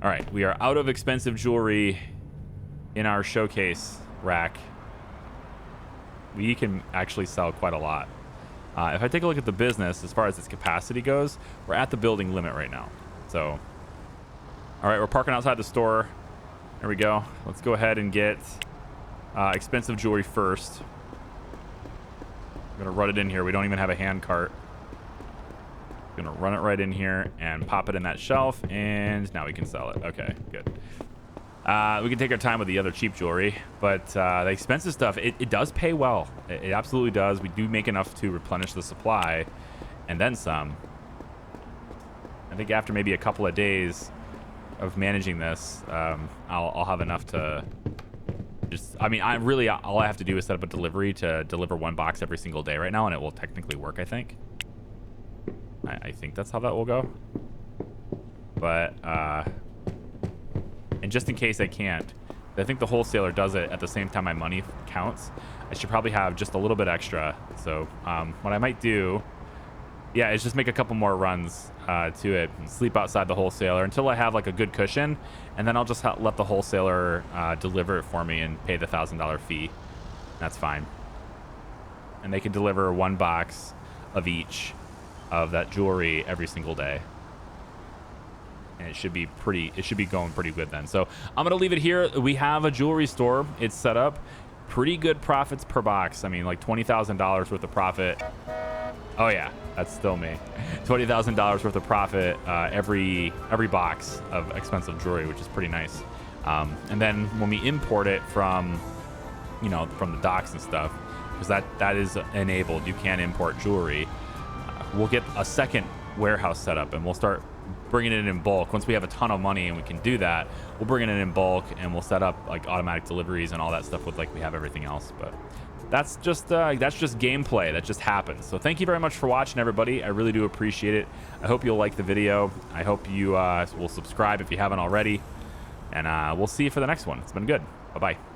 all right, we are out of expensive jewelry in our showcase rack. We can actually sell quite a lot. If I take a look at the business, as far as its capacity goes, we're at the building limit right now. So, all right, we're parking outside the store. There we go. Let's go ahead and get expensive jewelry first. I'm gonna run it in here. We don't even have a hand cart. Gonna run it right in here and pop it in that shelf, and now we can sell it. Okay, good. We can take our time with the other cheap jewelry, but the expensive stuff, it does pay well. It absolutely does. We do make enough to replenish the supply, and then some. I think after maybe a couple of days of managing this, I'll have enough to just... I mean, all I have to do is set up a delivery to deliver 1 box every single day right now, and it will technically work, I think. I think that's how that will go. But, and just in case I can't, I think the wholesaler does it at the same time my money counts. I should probably have just a little bit extra. So what I might do, yeah, is just make a couple more runs to it and sleep outside the wholesaler until I have like a good cushion, and then I'll just let the wholesaler deliver it for me and pay the $1,000 fee. That's fine. And they can deliver 1 box of each of that jewelry every single day. And it should be going pretty good then. So I'm gonna leave it here. We have a jewelry store. It's set up. Pretty good profits per box. I mean, like $20,000 worth of profit. Oh yeah, that's still me. $20,000 worth of profit every box of expensive jewelry, which is pretty nice. And then when we import it from the docks and stuff, because that is enabled, you can import jewelry. We'll get a second warehouse set up, and we'll start bringing it in bulk. Once we have a ton of money and we can do that, we'll bring it in bulk, and we'll set up like automatic deliveries and all that stuff with like we have everything else. But that's just gameplay that just happens. So thank you very much for watching, everybody. I really do appreciate it. I hope you'll like the video. I hope you will subscribe if you haven't already, and we'll see you for the next one. It's been good. Bye-bye.